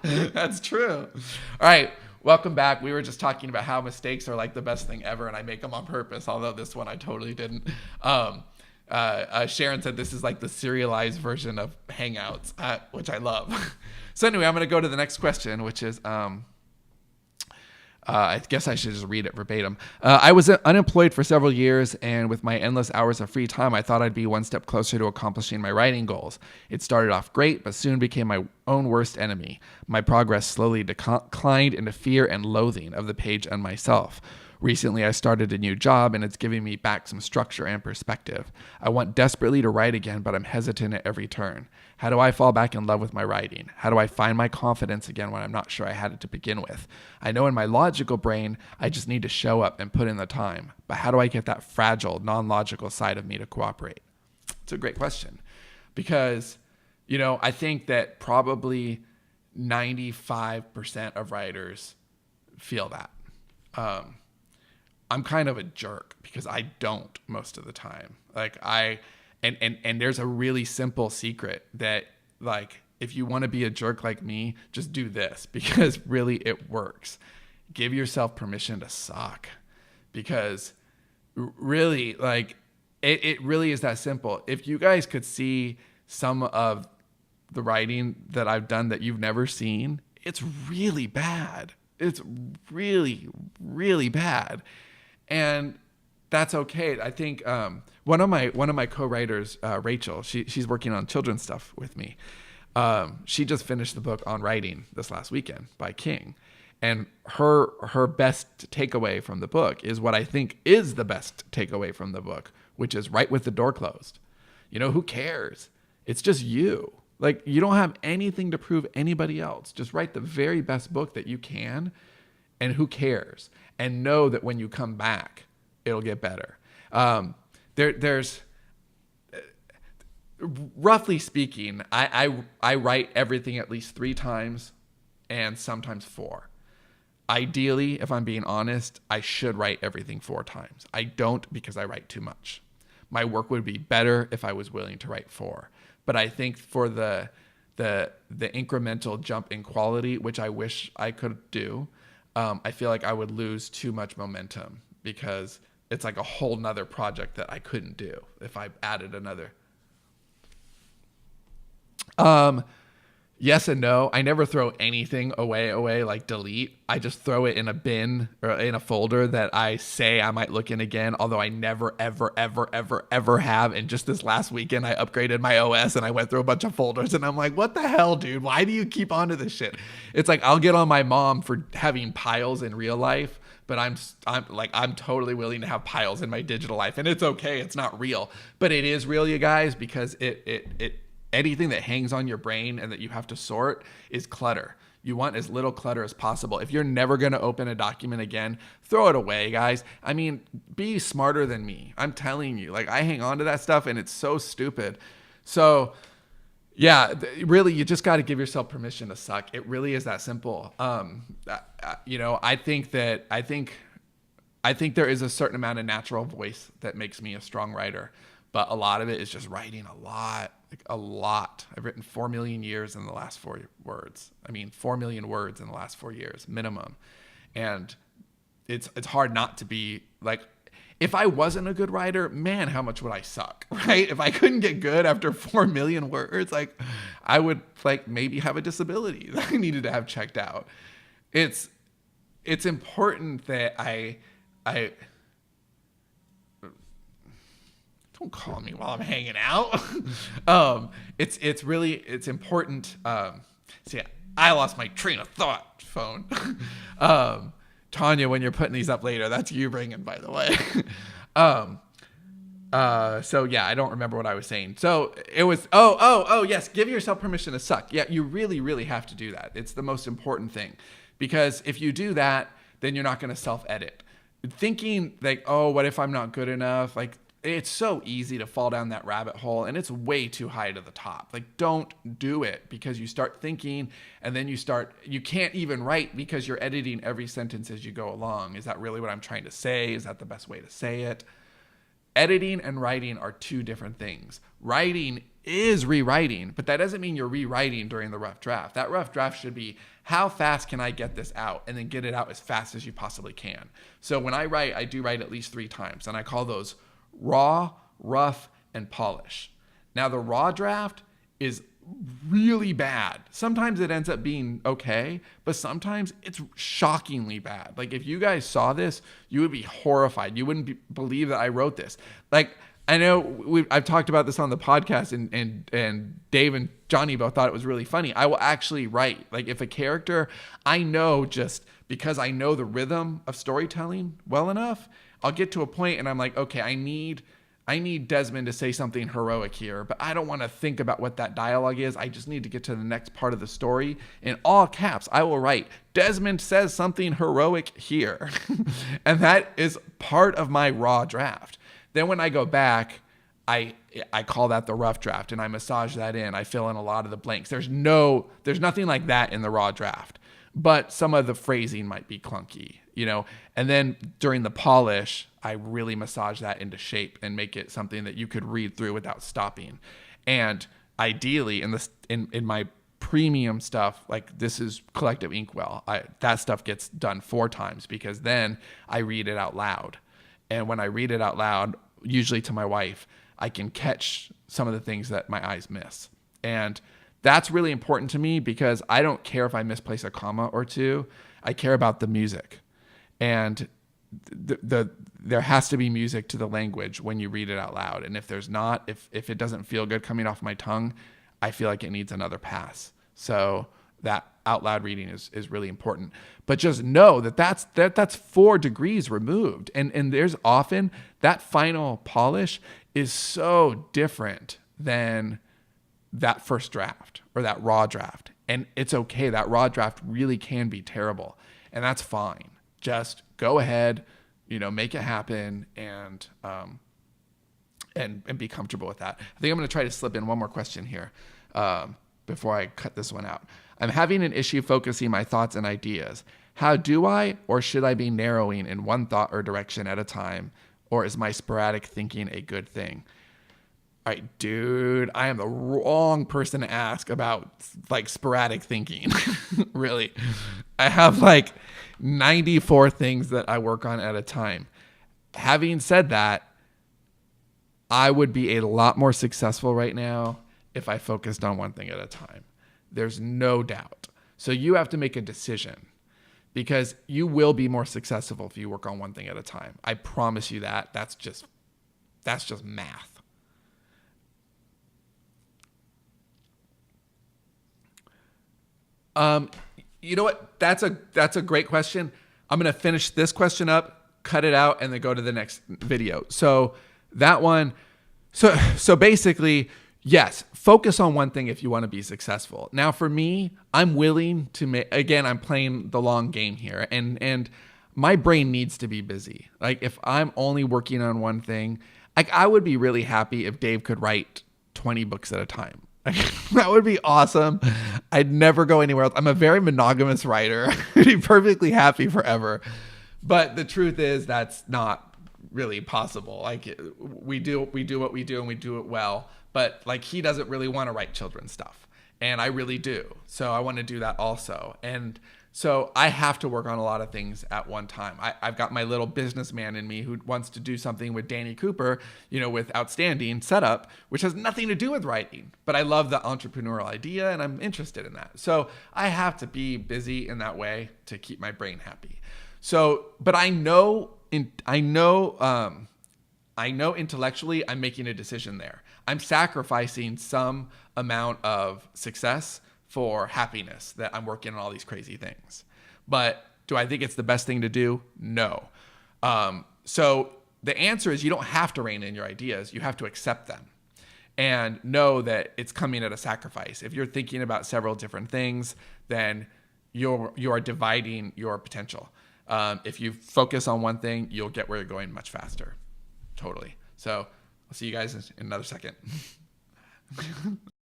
That's true. All right. Welcome back. We were just talking about how mistakes are like the best thing ever, and I make them on purpose, although this one I totally didn't. Sharon said this is like the serialized version of Hangouts, which I love. So anyway, I'm going to go to the next question, which is, I guess I should just read it verbatim. I was unemployed for several years, and with my endless hours of free time, I thought I'd be one step closer to accomplishing my writing goals. It started off great, but soon became my own worst enemy. My progress slowly declined into fear and loathing of the page and myself. Recently, I started a new job, and it's giving me back some structure and perspective. I want desperately to write again, but I'm hesitant at every turn. How do I fall back in love with my writing? How do I find my confidence again when I'm not sure I had it to begin with? I know in my logical brain, I just need to show up and put in the time. But how do I get that fragile, non-logical side of me to cooperate? It's a great question. Because, I think that probably 95% of writers feel that. I'm kind of a jerk because I don't most of the time. And there's a really simple secret that, like, if you want to be a jerk like me, just do this, because really it works. Give yourself permission to suck, because really, like, it really is that simple. If you guys could see some of the writing that I've done that you've never seen, it's really bad. It's really, really bad. And that's okay. I think one of my co-writers, Rachel, she's working on children's stuff with me. She just finished the book on writing this last weekend by King, and her best takeaway from the book is what I think is the best takeaway from the book, which is write with the door closed. Who cares? It's just you. Like, you don't have anything to prove anybody else. Just write the very best book that you can, and who cares? And know that when you come back, it'll get better. There's roughly speaking, I write everything at least 3 times and sometimes 4. Ideally, if I'm being honest, I should write everything 4 times. I don't, because I write too much. My work would be better if I was willing to write 4. But I think for the incremental jump in quality, which I wish I could do, I feel like I would lose too much momentum, because it's like a whole nother project that I couldn't do if I added another. Yes and no. I never throw anything away, like delete. I just throw it in a bin or in a folder that I say I might look in again, although I never, ever, ever, ever, ever have. And just this last weekend, I upgraded my OS and I went through a bunch of folders, and I'm like, what the hell, dude? Why do you keep onto this shit? It's like, I'll get on my mom for having piles in real life, but I'm totally willing to have piles in my digital life. And it's okay. It's not real, but it is real, you guys, because it anything that hangs on your brain and that you have to sort is clutter. You want as little clutter as possible. If you're never going to open a document again, throw it away, guys. I mean, be smarter than me. I'm telling you, like, I hang on to that stuff and it's so stupid. So yeah, really, you just got to give yourself permission to suck. It really is that simple. I think there is a certain amount of natural voice that makes me a strong writer, but a lot of it is just writing a lot. Like, a lot. I've written 4 million years in the last 4 words. 4 million words in the last 4 years minimum. And it's hard not to be like, if I wasn't a good writer, man, how much would I suck, right? If I couldn't get good after 4 million words, like, I would, like, maybe have a disability that I needed to have checked out. It's important that I don't call me while I'm hanging out. It's important. See, I lost my train of thought, phone. Tanya, when you're putting these up later, that's you bringing, by the way. So yeah, I don't remember what I was saying. So it was, yes, give yourself permission to suck. Yeah, you really, really have to do that. It's the most important thing, because if you do that, then you're not going to self-edit. Thinking like, oh, what if I'm not good enough? Like, it's so easy to fall down that rabbit hole, and it's way too high to the top. Like, don't do it, because you start thinking, and then you can't even write because you're editing every sentence as you go along. Is that really what I'm trying to say? Is that the best way to say it? Editing and writing are 2 different things. Writing is rewriting, but that doesn't mean you're rewriting during the rough draft. That rough draft should be, how fast can I get this out, and then get it out as fast as you possibly can. So when I write, I do write at least 3 times, and I call those raw, rough, and polish. Now the raw draft is really bad. Sometimes it ends up being okay, but sometimes it's shockingly bad. Like if you guys saw this, you would be horrified. You wouldn't believe that I wrote this. Like I know I've talked about this on the podcast, and Dave and Johnny both thought it was really funny. I will actually write, like if a character, I know, just because I know the rhythm of storytelling well enough, I'll get to a point and I'm like, okay, I need Desmond to say something heroic here, but I don't want to think about what that dialogue is. I just need to get to the next part of the story. In all caps, I will write, Desmond says something heroic here. And that is part of my raw draft. Then when I go back, I call that the rough draft, and I massage that in. I fill in a lot of the blanks. There's nothing like that in the raw draft, but some of the phrasing might be clunky, you know? And then during the polish, I really massage that into shape and make it something that you could read through without stopping. And ideally in my premium stuff, like this is Collective Inkwell, that stuff gets done 4 times, because then I read it out loud. And when I read it out loud, usually to my wife, I can catch some of the things that my eyes miss. And that's really important to me, because I don't care if I misplace a comma or 2. I care about the music. And there has to be music to the language when you read it out loud. And if there's not, if it doesn't feel good coming off my tongue, I feel like it needs another pass. So that out loud reading is really important. But just know that's 4 degrees removed. And there's often that final polish is so different than that first draft or that raw draft. And it's okay. That raw draft really can be terrible, and that's fine. Just go ahead, make it happen, and be comfortable with that. I think I'm going to try to slip in one more question here before I cut this one out. I'm having an issue focusing my thoughts and ideas. How do I, or should I be narrowing in one thought or direction at a time, or is my sporadic thinking a good thing? All right, dude, I am the wrong person to ask about like sporadic thinking. Really. I have like 94 things that I work on at a time. Having said that, I would be a lot more successful right now if I focused on one thing at a time. There's no doubt. So you have to make a decision, because you will be more successful if you work on one thing at a time. I promise you that. That's just math. You know what? That's a great question. I'm going to finish this question up, cut it out, and then go to the next video. So that one, so basically, yes, focus on one thing if you want to be successful. Now for me, I'm willing to again, I'm playing the long game here, and my brain needs to be busy. Like if I'm only working on one thing, like I would be really happy if Dave could write 20 books at a time. That would be awesome. I'd never go anywhere else. I'm a very monogamous writer. I'd be perfectly happy forever. But the truth is that's not really possible. Like we do what we do, and we do it well. But like he doesn't really want to write children's stuff, and I really do. So I want to do that also. And so I have to work on a lot of things at one time. I've got my little businessman in me who wants to do something with Danny Cooper, with Outstanding Setup, which has nothing to do with writing. But I love the entrepreneurial idea, and I'm interested in that. So I have to be busy in that way to keep my brain happy. So, but I know intellectually I'm making a decision there. I'm sacrificing some amount of success for happiness, that I'm working on all these crazy things. But do I think it's the best thing to do? No. So the answer is you don't have to rein in your ideas. You have to accept them and know that it's coming at a sacrifice. If you're thinking about several different things, then you are dividing your potential. If you focus on one thing, you'll get where you're going much faster. Totally. So I'll see you guys in another second.